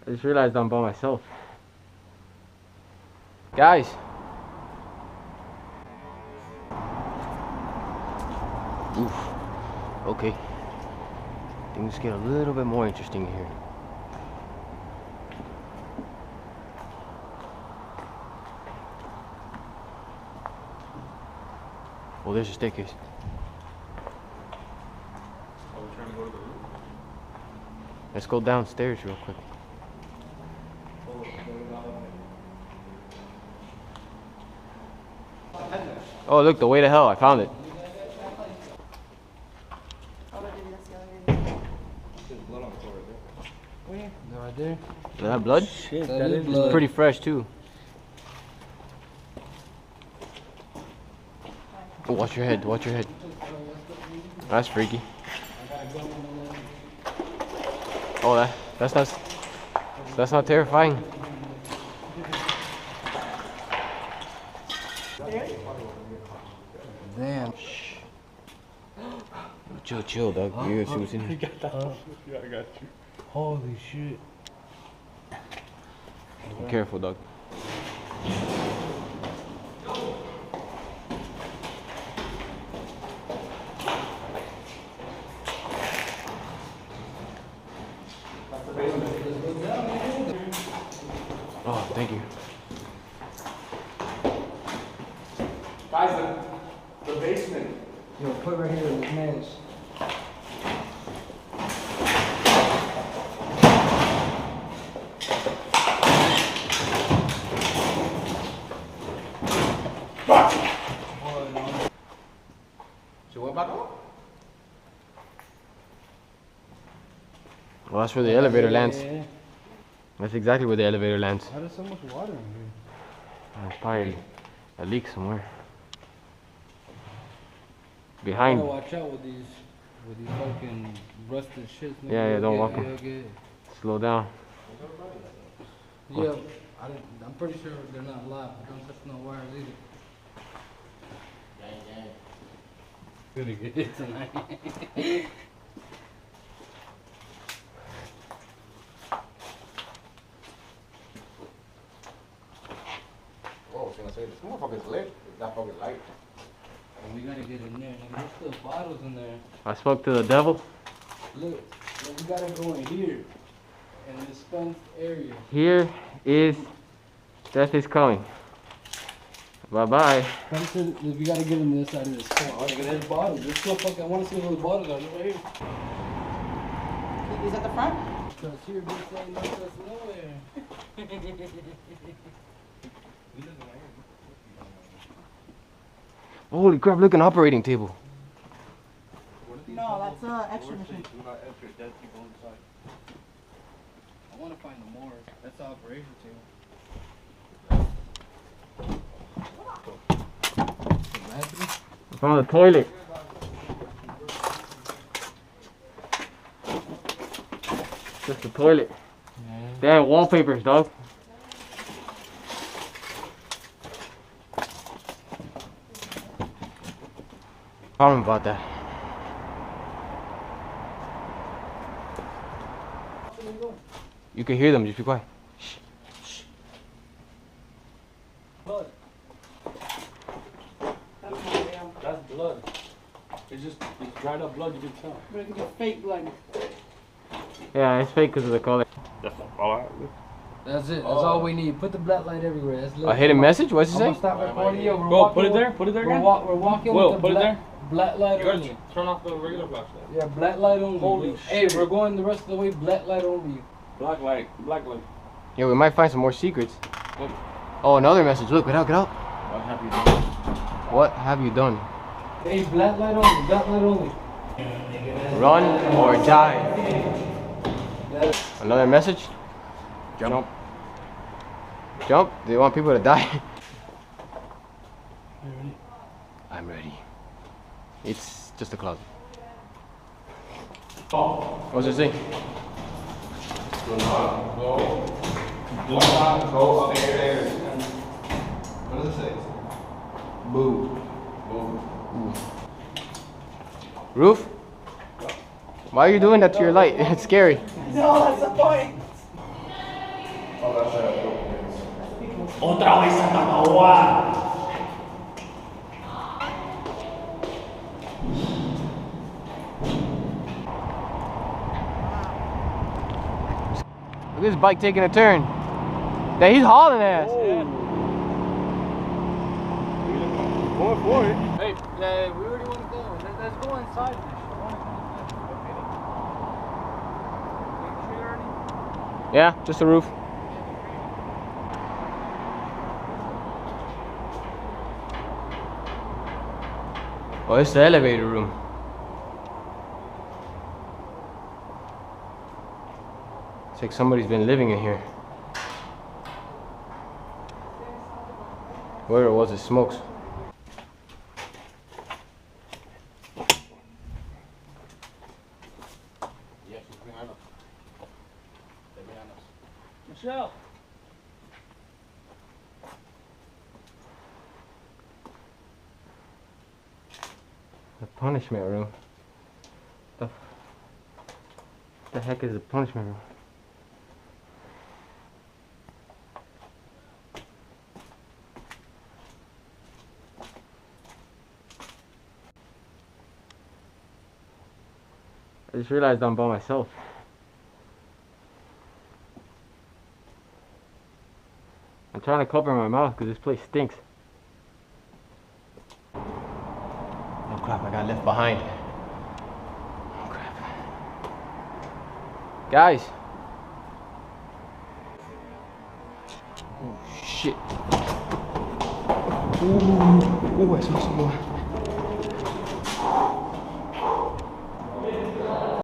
I just realized I'm by myself. Guys. Oof. Okay. Things get a little bit more interesting here. Well, there's a staircase. Oh, we're trying to go to the roof? Let's go downstairs real quick. Oh, look, the way to hell. I found it. There's blood on the floor right there. Where? They're right there. Is that blood? Shit, that is blood. It's pretty fresh, too. Oh, watch your head, watch your head. That's freaky. Oh, that's not terrifying. Damn. Shh. Chill, dog. You gotta see what's in here. Yeah, I got you. Holy shit. Be careful, dog. Oh, thank you. Guys, the basement. Yo, put it right here in the man's. So what about that? Well, that's where the elevator lands. Yeah. That's exactly where the elevator lands. Why there's so much water in here? There's probably a leak somewhere. You Behind. gotta watch out with these fucking rusted shits. Yeah, don't walk 'em. Slow down. Yeah, I'm pretty sure they're not live. Don't touch no wires either. Gonna get it tonight. Whoa, I was gonna say, this motherfucker's lit. That fucking light. And we gotta get in there. Like, there's still bottles in there. I spoke to the devil. Look, we gotta go in here. In this fenced area. Here is death is coming. Bye-bye. We gotta get in this side of this corner. Look at this bottle. There's still fucking, I wanna see where those bottles are. Look right here. These at the front? Cause here, bitch, ain't no us nowhere. Holy crap, look, an operating table. No, that's an extra machine. I wanna find the more. That's the operation table. I found the toilet. Just the toilet. Yeah. Damn, wallpapers, dog. Problem about that. You can hear them, just be quiet. Shh. Blood. That's not real. That's blood. It's dried up blood, you can tell. But it could be fake blood. Yeah, it's fake because of the color. That's all I have. That's it. That's all we need. Put the black light everywhere. That's A hidden message? What's it I'm say? gonna stop recording you. We're Go, walking put it with- there. Put it there We're, again. we're walking Will, with the put it there. black light only. Turn off the regular flashlight. Yeah, black light only. Holy Hey, shit. we're going the rest of the way. Black light only. Black light. Black light. Yeah, we might find some more secrets. Look. Oh, another message. Look, get out, get out. What have you done? What have you done? Hey, black light only. Black light only. Run or die. Another message? Jump. Jump? Do you want people to die? I'm ready. It's just a closet. What's it say? Go upstairs. What does it say? Move. Roof? Why are you doing that to your light? It's scary. No, that's the point. Otra vez Santa Maua. Look at this bike taking a turn. Yeah, he's hauling ass. Going for it. Hey, yeah, we already want to go. Let's go inside. Yeah, just the roof. Oh, it's the elevator room. It's like somebody's been living in here. Whoever it was, it smokes. Yes, she's behind us. They're behind us. Michelle. The punishment room. The heck is the punishment room? I just realized I'm by myself. I'm trying to cover my mouth because this place stinks. Oh crap, I got left behind. Oh crap. Guys. Oh shit. Ooh, I saw someone.